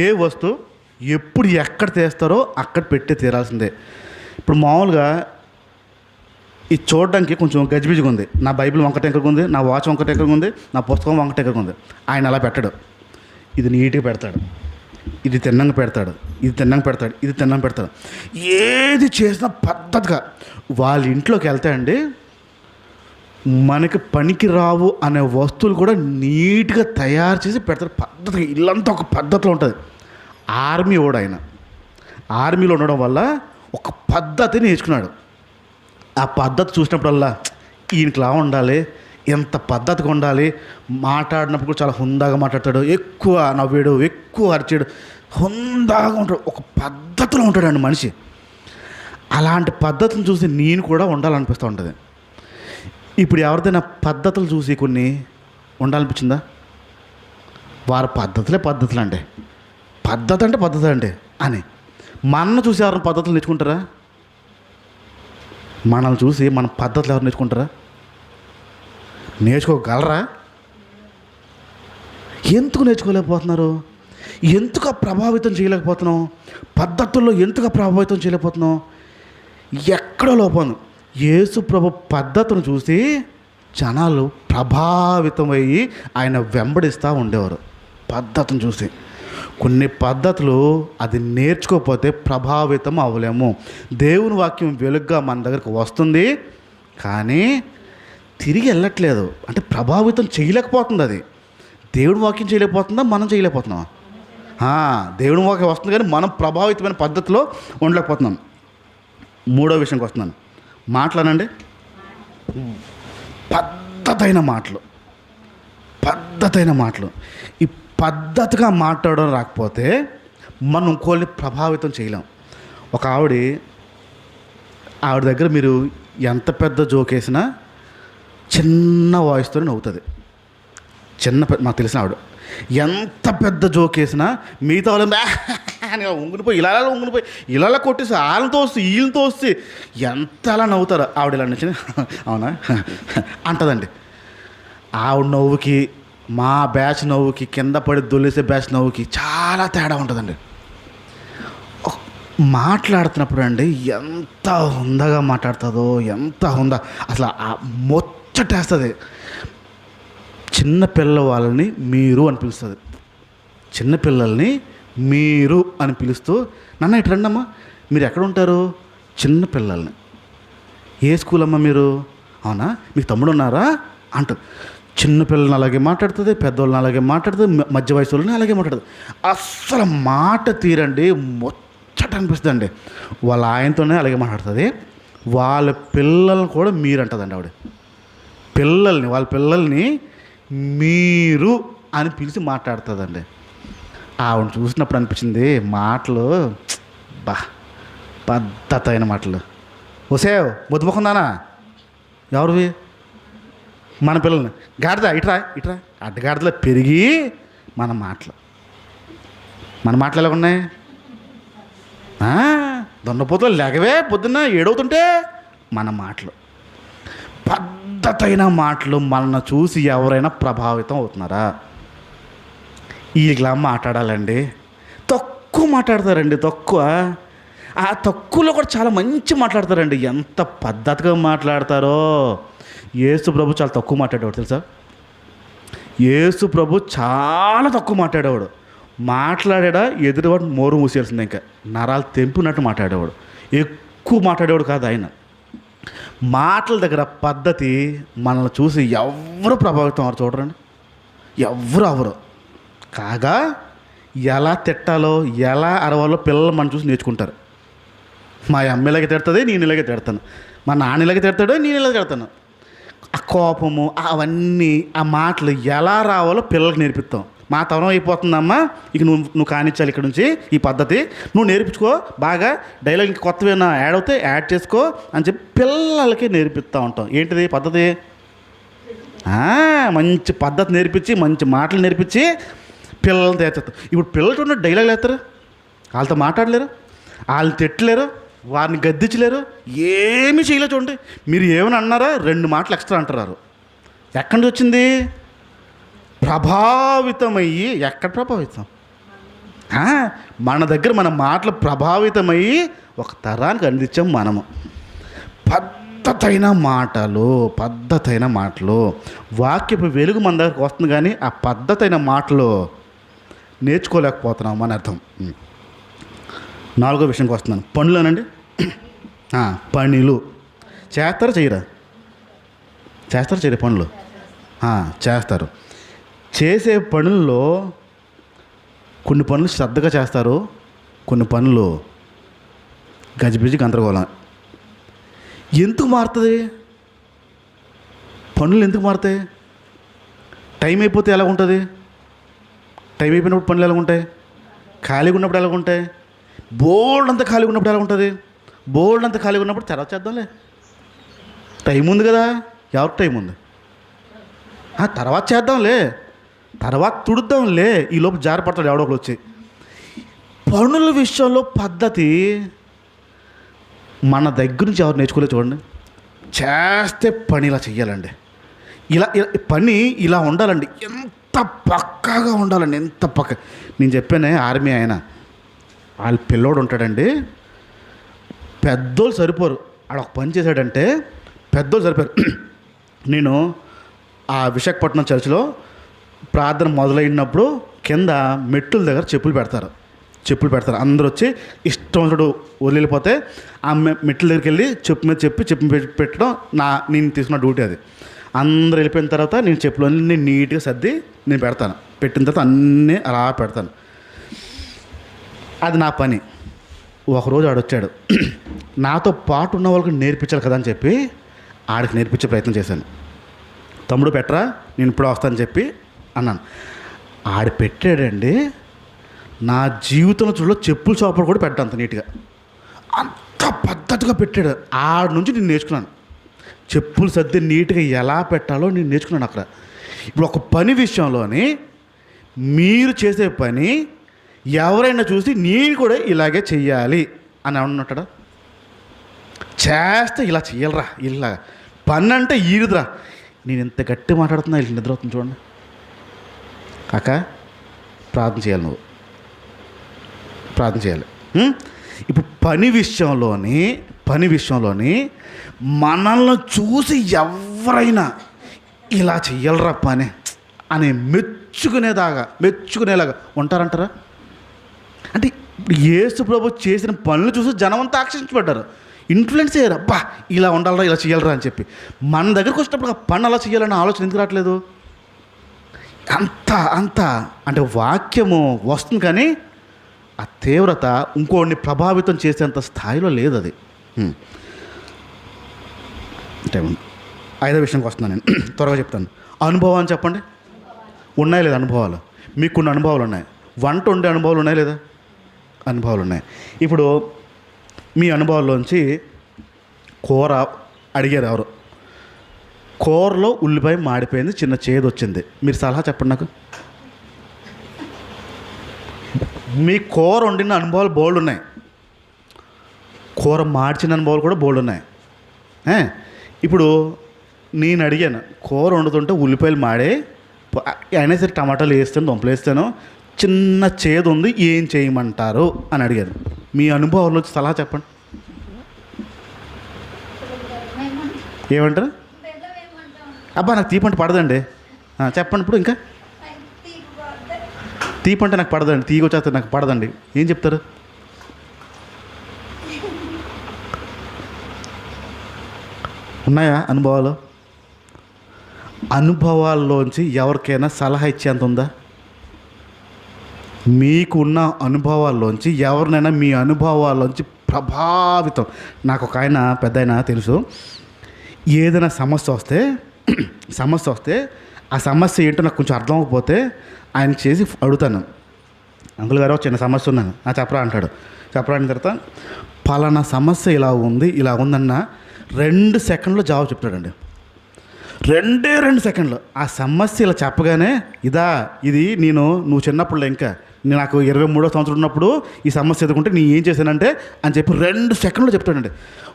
Speaker 1: ఏ వస్తువు ఎప్పుడు ఎక్కడ తీస్తారో అక్కడ పెట్టి తీరాల్సిందే. ఇప్పుడు మామూలుగా ఇది చూడడానికి కొంచెం గజిబిజిగా ఉంది, నా బైబిల్ వంకట ఎక్కడికి ఉంది, నా వాచ్ వంకట ఎక్కడికి ఉంది, నా పుస్తకం వంకట ఎక్కడికి ఉంది. ఆయన అలా పెట్టడు, ఇది నీట్గా పెడతాడు, ఇది తిన్నంగా పెడతాడు, ఇది తిన్నంగా పెడతాడు, ఇది తిన్నంగా పెడతాడు. ఏది చేసినా పద్ధతిగా. వాళ్ళ ఇంట్లోకి వెళ్తే అండి, మనకి పనికి రావు అనే వస్తువులు కూడా నీట్గా తయారు చేసి పెడతారు పద్ధతిగా. ఇల్లంతా ఒక పద్ధతిలో ఉంటుంది. ఆర్మీ వాడు ఆయన. ఆర్మీలో ఉండడం వల్ల ఒక పద్ధతిని నేర్చుకున్నాడు. ఆ పద్ధతి చూసినప్పుడల్లా ఈయనకిలా ఉండాలి, ఎంత పద్ధతిగా ఉండాలి, మాట్లాడినప్పుడు కూడా చాలా హుందాగా మాట్లాడతాడు, ఎక్కువ నవ్వాడు, ఎక్కువ అరిచాడు, హుందాగా ఉంటాడు, ఒక పద్ధతిలో ఉంటాడండి మనిషి. అలాంటి పద్ధతిని చూసి నేను కూడా ఉండాలనిపిస్తూ ఉంటుంది. ఇప్పుడు ఎవరిదైనా పద్ధతులు చూసి కొన్ని ఉండాలనిపించిందా? వారి పద్ధతులు అంటే పద్ధతి అంటే అని మనల్ని చూసి ఎవరైనా పద్ధతులు నేర్చుకుంటారా? మనల్ని చూసి మన పద్ధతులు ఎవరు నేర్చుకుంటారా? నేర్చుకోగలరా? ఎందుకు నేర్చుకోలేకపోతున్నారు? ఎందుకు ప్రభావితం చేయలేకపోతున్నాం? పద్ధతుల్లో ఎందుకు ప్రభావితం చేయలేకపోతున్నాం? ఎక్కడో లోపం. యేసు ప్రభు పద్ధతిని చూసి జనాలు ప్రభావితమయ్యి ఆయన వెంబడిస్తూ ఉండేవారు. పద్ధతిని చూసి కొన్ని పద్ధతులు అది నేర్చుకోకపోతే ప్రభావితం అవ్వలేము. దేవుని వాక్యం వెలుగ్గా మన దగ్గరకు వస్తుంది, కానీ తిరిగి వెళ్ళట్లేదు. అంటే ప్రభావితం చేయలేకపోతుంది. అది దేవుని వాక్యం చేయలేకపోతుందా, మనం చేయలేకపోతున్నాం? దేవుని వాక్యం వస్తుంది, కానీ మనం ప్రభావితమైన పద్ధతిలో ఉండలేకపోతున్నాం. మూడో విషయంకి వస్తున్నాను. మాటలనండి, పద్ధతైన మాటలు. ఈ పద్ధతిగా మాట్లాడడం రాకపోతే మనం ఇంకోళ్ళని ప్రభావితం చేయలేం. ఒక ఆవిడ దగ్గర మీరు ఎంత పెద్ద జోక్ వేసినా చిన్న వాయిస్తోనే నవ్వుతుంది. మాకు తెలిసిన ఆవిడ ఎంత పెద్ద జోక్ వేసినా మిగతా వాళ్ళు అని ఉంగిపోయి ఇలా కొట్టేసి వాళ్ళతో వస్తే వీళ్ళతో వస్తే ఎంత అలా నవ్వుతారు. ఆవిడ ఇలా నచ్చిన అవునా అంటదండి. ఆవిడ నవ్వుకి మా బ్యాచ్ నవ్వుకి, కింద పడి దొల్లేసే బ్యాచ్ నవ్వుకి చాలా తేడా ఉంటుందండి. మాట్లాడుతున్నప్పుడు అండి ఎంత హుందాగా మాట్లాడుతుందో, ఎంత హుందా, అసలు ముచ్చటేస్తుంది. చిన్నపిల్లల వాళ్ళని మీరు అని పిలుస్తుంది. చిన్నపిల్లల్ని మీరు అని పిలుస్తూ, నాన్న ఇటు రండమ్మా, మీరు ఎక్కడ ఉంటారు? చిన్నపిల్లల్ని. ఏ స్కూల్ అమ్మా మీరు? అవునా, మీకు తమ్ముడు ఉన్నారా అంటుంది. చిన్నపిల్లల్ని అలాగే మాట్లాడుతుంది, పెద్దవాళ్ళని అలాగే మాట్లాడుతుంది, మధ్య వయసు వాళ్ళని అలాగే మాట్లాడుతుంది. అస్సలు మాట తీరండి, ముచ్చట అనిపిస్తుంది అండి. వాళ్ళ ఆయనతోనే అలాగే మాట్లాడుతుంది. వాళ్ళ పిల్లల్ని కూడా మీరు అంటుందండి ఆవిడ. వాళ్ళ పిల్లల్ని మీరు అని పిలిచి మాట్లాడుతుందండి. ఆవిడ చూసినప్పుడు అనిపించింది మాటలు పద్ధతైన మాటలు. ఓసేవ్ ముద్దుముఖందానా ఎవరివి? మన పిల్లల్ని గాడిద ఇట్రా అడ్డగాడిదలో పెరిగి మన మాటలు ఎలా ఉన్నాయి? దొండపోతలు లేకవే పొద్దున్న ఏడవుతుంటే మన మాటలు, పద్ధతైన మాటలు మనల్ని చూసి ఎవరైనా ప్రభావితం అవుతున్నారా? ఇలా మాట్లాడాలండి. తక్కువ మాట్లాడతారండి, ఆ తక్కువలో కూడా చాలా మంచి మాట్లాడతారండి. ఎంత పద్ధతిగా మాట్లాడతారో. యేసు ప్రభు చాలా తక్కువ మాట్లాడేవాడు తెలుసా? యేసు ప్రభు చాలా తక్కువ మాట్లాడేవాడు. మాట్లాడా ఎదురువాడు మోరు మూసేయాల్సిందే, ఇంకా నరాలు తెంపినట్టు మాట్లాడేవాడు. ఎక్కువ మాట్లాడేవాడు కాదు ఆయన. మాటల దగ్గర పద్ధతి మనల్ని చూసి ఎవరు ప్రభావితం అవ్వరు. చూడరండి, ఎవరు కాగా ఎలా తిట్టాలో, ఎలా అరవాలో పిల్లలు మనం చూసి నేర్చుకుంటారు. మా అమ్మ ఇలాగే తిడుతుంది, నేను ఇలాగే తిడతాను. మా నాన్న ఇలాగే తిడతాడు, నేను ఇలాగే తిడతాను. ఆ కోపము అవన్నీ, ఆ మాటలు ఎలా రావాలో పిల్లలకు నేర్పిస్తాం. మా తరం అయిపోతుందమ్మా, ఇక నువ్వు కానిచ్చాలి ఇక్కడ నుంచి ఈ పద్ధతి, నువ్వు నేర్పించుకో, బాగా డైలాగ్ ఇంక కొత్తవి ఏమైనా యాడ్ అవుతే యాడ్ చేసుకో అని చెప్పి పిల్లలకి నేర్పిస్తూ ఉంటాం. ఏంటిది పద్ధతి? మంచి పద్ధతి నేర్పించి, మంచి మాటలు నేర్పించి పిల్లల్ని తేచేస్తాం. ఇప్పుడు పిల్లలు చూడండి, డైలాగులు వేస్తారు, వాళ్ళతో మాట్లాడలేరు, వాళ్ళని తిట్టలేరు, వారిని గద్దించలేరు, ఏమీ చేయలేరు. చూడండి, మీరు ఏమైనా అన్నారా 2 మాటలు ఎక్స్ట్రా అంటారు. ఎక్కడి నుంచి వచ్చింది? ప్రభావితమయ్యి. ఎక్కడ ప్రభావితం? మన దగ్గర మన మాటలు ప్రభావితమయ్యి ఒక తరానికి అందించాం మనము. పద్ధతైన మాటలు వాక్యపు వెలుగు మన దగ్గరకు వస్తుంది, కానీ ఆ పద్ధతైన మాటలు నేర్చుకోలేకపోతున్నాం అని అర్థం. 4వ విషయంకి వస్తున్నాను. పనులేనండి. పనులు చేస్తారా చేయరా? పనులు చేస్తారు. చేసే పనుల్లో కొన్ని పనులు శ్రద్ధగా చేస్తారు, కొన్ని పనులు గజిబిజి గందరగోళం. ఎందుకు మారుతుంది? పనులు ఎందుకు మారుతాయి? టైం అయిపోతే ఎలా ఉంటుంది? టైం అయిపోయినప్పుడు పనులు ఎలా ఉంటాయి? ఖాళీగా ఉన్నప్పుడు ఎలా ఉంటాయి? బోల్డ్ అంతా ఖాళీగా ఉన్నప్పుడు ఎలా ఉంటుంది? బోల్డ్ అంతా ఖాళీగా ఉన్నప్పుడు తర్వాత చేద్దాంలే, టైం ఉంది కదా. ఎవరికి టైం ఉంది? తర్వాత చేద్దాంలే, తర్వాత తుడుద్దాంలే, ఈ లోపు జారిపడతాడు ఎవడో ఒకరు వచ్చి. పనుల విషయంలో పద్ధతి మన దగ్గర నుంచి ఎవరు నేర్చుకోలేదు చూడండి. చేస్తే పని ఇలా చెయ్యాలండి, ఇలా పని ఇలా ఉండాలండి, ఎంత పక్కాగా ఉండాలండి, ఎంత పక్క. నేను చెప్పానే ఆర్మీ ఆయన, వాళ్ళ పిల్లోడు ఉంటాడండి, పెద్దోళ్ళు సరిపోరు. ఆడ ఒక పని చేశాడంటే పెద్దోళ్ళు సరిపోరు. నేను ఆ విశాఖపట్నం చర్చిలో ప్రార్థన మొదలైనప్పుడు కింద మెట్టుల దగ్గర చెప్పులు పెడతారు. అందరూ వచ్చి ఇష్టం చూడు వదిలిపోతే ఆ మెట్ల దగ్గరికి వెళ్ళి చెప్పు మీద చెప్పు పెట్టడం నేను తీసుకున్న డ్యూటీ అది. అందరూ వెళ్ళిపోయిన తర్వాత నేను చెప్పులు అన్నీ నీట్గా సర్ది నేను పెడతాను. పెట్టిన తర్వాత అన్నీ అలా పెడతాను. అది నా పని. ఒకరోజు ఆడొచ్చాడు, నాతో పాటు ఉన్న వాళ్ళకి నేర్పించాలి కదా అని చెప్పి ఆడికి నేర్పించే ప్రయత్నం చేశాను. తమ్ముడు పెట్టరా, నేను ఇప్పుడు వస్తానని చెప్పి అన్నాను. ఆడు పెట్టాడండి, నా జీవితంలో చూడలో చెప్పుల షాపులు కూడా పెట్టాను అంత నీట్గా, అంత పద్ధతిగా పెట్టాడు. ఆడ నుంచి నేను నేర్చుకున్నాను చెప్పులు సర్ది నీట్గా ఎలా పెట్టాలో నేను నేర్చుకున్నాను అక్కడ. ఇప్పుడు ఒక పని విషయంలోని మీరు చేసే పని ఎవరైనా చూసి నేను కూడా ఇలాగే చెయ్యాలి అని ఏమన్నట్టాడా? చేస్తే ఇలా చెయ్యాలరా, ఇలా పని అంటే ఈడుదురా. నేను ఎంత గట్టి మాట్లాడుతున్నా వీళ్ళకి నిద్ర అవుతుంది చూడండి. కాక ప్రార్థన చేయాలి, నువ్వు ప్రార్థన చేయాలి. ఇప్పుడు పని విషయంలోని మనల్ని చూసి ఎవరైనా ఇలా చెయ్యాలరా పని అని మెచ్చుకునేలాగా ఉంటారంటారా? అంటే ఇప్పుడు యేసు ప్రభు చేసిన పనులు చూసి జనం అంతా ఆకర్షించబడ్డారు, ఇన్ఫ్లుయెన్స్ అయ్యారు. అబ్బా ఇలా ఉండాలరా, ఇలా చేయాలరా అని చెప్పి. మన దగ్గరకు వచ్చినప్పుడు ఆ పని అలా చేయాలన్న ఆలోచన ఎందుకు రావట్లేదు? అంత అంటే వాక్యము వస్తుంది కానీ ఆ తీవ్రత ఇంకోడిని ప్రభావితం చేసేంత స్థాయిలో లేదు అది. అంటే 5వ విషయానికి వస్తున్నాను నేను, త్వరగా చెప్తాను. అనుభవాన్ని చెప్పండి. ఉన్నాయా లేదా అనుభవాలు? మీకు కొన్ని అనుభవాలు ఉన్నాయి. వంట ఉండే అనుభవాలు ఉన్నాయా లేదా? అనుభవాలు ఉన్నాయి. ఇప్పుడు మీ అనుభవాల్లోంచి కూర అడిగారు ఎవరు, కూరలో ఉల్లిపాయ మాడిపోయింది, చిన్న చేదు వచ్చింది, మీరు సలహా చెప్పండి నాకు. మీ కూర వండిన అనుభవాలు బోల్డ్ ఉన్నాయి, కూర మార్చిన అనుభవాలు కూడా బోల్డ్ ఉన్నాయి. ఇప్పుడు నేను అడిగాను, కూర వండుతుంటే ఉల్లిపాయలు మాడే, అయినా సరే టమాటాలు వేస్తాను, దుంపలు వేస్తాను, చిన్న చేదు ఉంది, ఏం చేయమంటారు అని అడిగాను. మీ అనుభవాల్లో వచ్చి సలహా చెప్పండి. ఏమంటారు? అబ్బా నాకు తీపంటే పడదండి. చెప్పండి ఇప్పుడు. ఇంకా తీపంటే నాకు పడదండి, తీగ వచ్చేస్తే నాకు పడదండి, ఏం చెప్తారు? ఉన్నాయా అనుభవాలు? అనుభవాల్లోంచి ఎవరికైనా సలహా ఇచ్చేంత ఉందా? మీకున్న అనుభవాల్లోంచి ఎవరినైనా మీ అనుభవాల్లోంచి ప్రభావితం. నాకు ఒక ఆయన పెద్ద ఆయన తెలుసు, ఏదైనా సమస్య వస్తే ఆ సమస్య ఏంటో నాకు కొంచెం అర్థం అవ్వకపోతే ఆయన చేసి అడుగుతాను, అంకుల్ గారు చిన్న సమస్య ఉన్నాను, చెప్పరా అంటాడు. చెప్పరా అయిన తర్వాత పలానా సమస్య ఇలా ఉందన్న 2 సెకండ్లో జవాబు చెప్తాడండి. 2 సెకండ్లు. ఆ సమస్య ఇలా చెప్పగానే ఇది నువ్వు చిన్నప్పుడు ఇంకా నాకు 23వ సంవత్సరం ఉన్నప్పుడు ఈ సమస్య ఎదుర్కొంటే నేను ఏం చేశానంటే అని చెప్పి 2 సెకండ్లో చెప్తాడండి.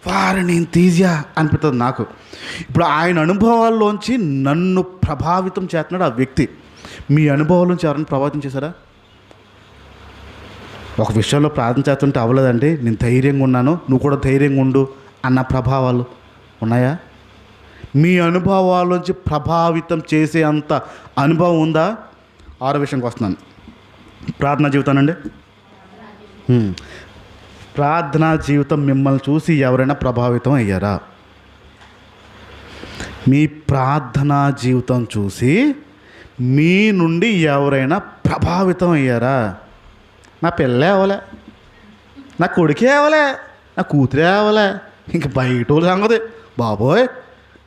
Speaker 1: వారు నేను తీసియా అనిపిస్తుంది నాకు. ఇప్పుడు ఆయన అనుభవాల్లోంచి నన్ను ప్రభావితం చేస్తున్నాడు ఆ వ్యక్తి. మీ అనుభవాల్లోంచి ఎవరైనా ప్రభావితం చేశారా? ఒక విషయంలో ప్రార్థన చేస్తుంటే అవ్వలేదండి, నేను ధైర్యంగా ఉన్నాను, నువ్వు కూడా ధైర్యంగా ఉండు అన్న ప్రభావాలు ఉన్నాయా? మీ అనుభవాల్లోంచి ప్రభావితం చేసే అంత అనుభవం ఉందా? 6వ విషయానికి వస్తున్నాను, ప్రార్థనా జీవితానండి. ప్రార్థనా జీవితం మిమ్మల్ని చూసి ఎవరైనా ప్రభావితం అయ్యారా? మీ ప్రార్థనా జీవితం చూసి మీ నుండి ఎవరైనా ప్రభావితం అయ్యారా? నా పిల్లే అవ్వలే, నా కొడుకే అవ్వలే, నా కూతురే అవ్వలే, ఇంక బయట సంగతి బాబోయ్.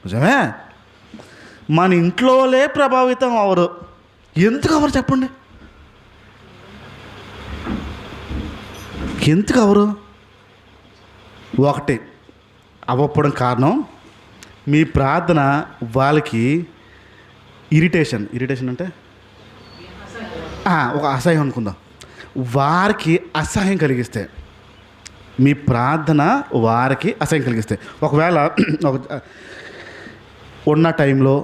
Speaker 1: నిజమే, మన ఇంట్లోలే ప్రభావితం అవరు. ఎందుకు అవరు చెప్పండి? ఎందుకు అవరు? ఒకటి అవ్వకపోవడం కారణం మీ ప్రార్థన వాళ్ళకి ఇరిటేషన్ అంటే ఒక అసహ్యం అనుకుందాం. వారికి అసహ్యం కలిగిస్తే, మీ ప్రార్థన వారికి అసహ్యం కలిగిస్తే, ఒకవేళ ఉన్న టైంలో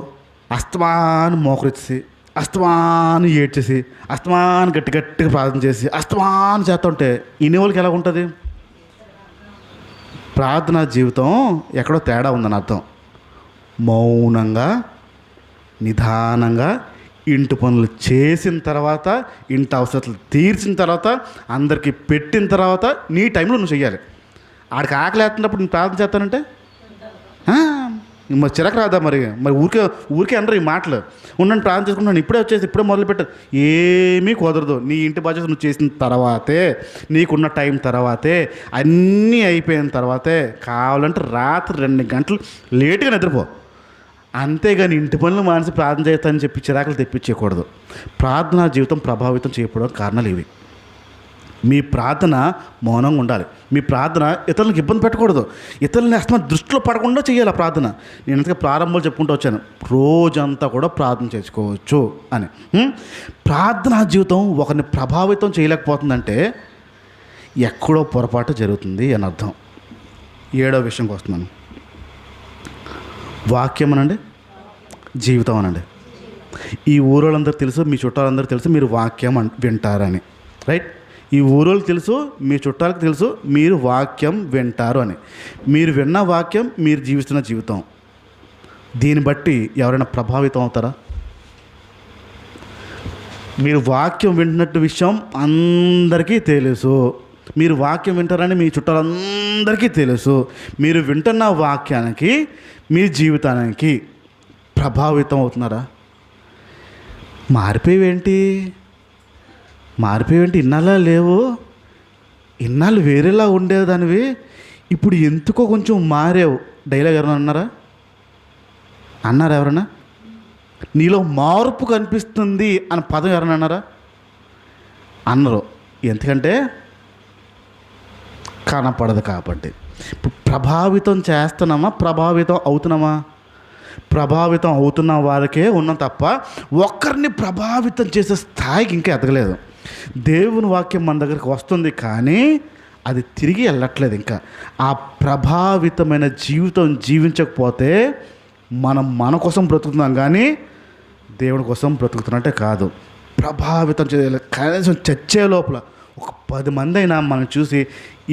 Speaker 1: అస్తమాను మోకరిచ్చి, అస్తమాను ఏడ్చేసి, అస్తమాను గట్టిగా ప్రార్థన చేసి, అస్తమాను చేస్తుంటే ఇన్ని వాళ్ళకి ఎలా ఉంటుంది? ప్రార్థనా జీవితం ఎక్కడో తేడా ఉందని అర్థం. మౌనంగా నిదానంగా ఇంటి పనులు చేసిన తర్వాత, ఇంటి అవసరాలు తీర్చిన తర్వాత, అందరికీ పెట్టిన తర్వాత నీ టైంలో నువ్వు చెయ్యాలి. ఆడికి ఆకలి వేస్తున్నప్పుడు నేను ప్రార్థన చేస్తానంటే మరి చిరక రాదా? మరి ఊరికే అందరూ ఈ మాటలు ఉండండి ప్రార్థన చేసుకుంటున్నాను, ఇప్పుడే మొదలుపెట్టారు. ఏమీ కుదరదు. నీ ఇంటి బాధ్యత నువ్వు చేసిన తర్వాతే, నీకున్న టైం తర్వాతే, అన్నీ అయిపోయిన తర్వాతే కావాలంటే రాత్రి 2 గంటలు లేటుగా నిద్రపో. అంతేగాని ఇంటి పనులు మానేసి ప్రార్థన చేస్తానని చెప్పి చిరాకులు తెప్పించకూడదు. ప్రార్థనా జీవితం ప్రభావితం చేయకపోవడం కారణాలు ఇవి. మీ ప్రార్థన మౌనంగా ఉండాలి. మీ ప్రార్థన ఇతరులకు ఇబ్బంది పెట్టకూడదు. ఇతరులని అసలు దృష్టిలో పడకుండా చేయాలి ఆ ప్రార్థన. నేను అందుకే ప్రారంభంలో చెప్పుకుంటూ వచ్చాను, రోజంతా కూడా ప్రార్థన చేసుకోవచ్చు అని. ప్రార్థనా జీవితం ఒకరిని ప్రభావితం చేయలేకపోతుందంటే ఎక్కడో పొరపాటు జరుగుతుంది అని అర్థం. 7వ విషయంకి వస్తున్నాను. వాక్యం అనండి, జీవితం అనండి. ఈ ఊరోళ్ళందరూ తెలుసు, మీ చుట్టాలందరూ తెలుసు మీరు వాక్యం వింటారని, రైట్? ఈ ఊరోళ్ళకి తెలుసు, మీ చుట్టాలకు తెలుసు మీరు వాక్యం వింటారు అని. మీరు విన్న వాక్యం మీరు జీవిస్తున్న జీవితం, దీన్ని బట్టి ఎవరైనా ప్రభావితం అవుతారా? మీరు వాక్యం వింటున్నట్టు విషయం అందరికీ తెలుసు, మీరు వాక్యం వింటారని మీ చుట్టాలందరికీ తెలుసు. మీరు వింటున్న వాక్యానికి, మీ జీవితానికి ప్రభావితం అవుతున్నారా? మారిపోయేవేంటి ఇన్నాళ్ళ లేవు, ఇన్నాళ్ళు వేరేలా ఉండేదానివి, ఇప్పుడు ఎందుకో కొంచెం మారేవు. డైలాగ్ ఎవరైనా అన్నారా? ఎవరైనా నీలో మార్పు కనిపిస్తుంది అని పదం ఎవరైనా అన్నారా? అన్నారు. ఎందుకంటే కనపడదు కాబట్టి. ఇప్పుడు ప్రభావితం చేస్తున్నామా, ప్రభావితం అవుతున్నామా? ప్రభావితం అవుతున్న వారికే ఉన్నాం తప్ప ఒక్కరిని ప్రభావితం చేసే స్థాయికి ఇంకా ఎదగలేదు. దేవుని వాక్యం మన దగ్గరికి వస్తుంది కానీ అది తిరిగి వెళ్ళట్లేదు. ఇంకా ఆ ప్రభావితమైన జీవితం జీవించకపోతే మనం మన కోసం బ్రతుకుతున్నాం కానీ దేవుని కోసం బ్రతుకుతున్నట్టే కాదు. ప్రభావితం చేయాలి. కనీసం చచ్చే లోపల ఒక 10 మంది అయినా మనం చూసి,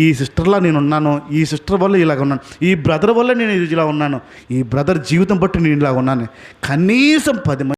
Speaker 1: ఈ సిస్టర్లా నేను ఉన్నాను, ఈ సిస్టర్ వల్ల ఇలాగ ఉన్నాను, ఈ బ్రదర్ వల్ల నేను ఇలా ఉన్నాను, ఈ బ్రదర్ జీవితం బట్టి నేను ఇలాగ ఉన్నాను, కనీసం 10 మంది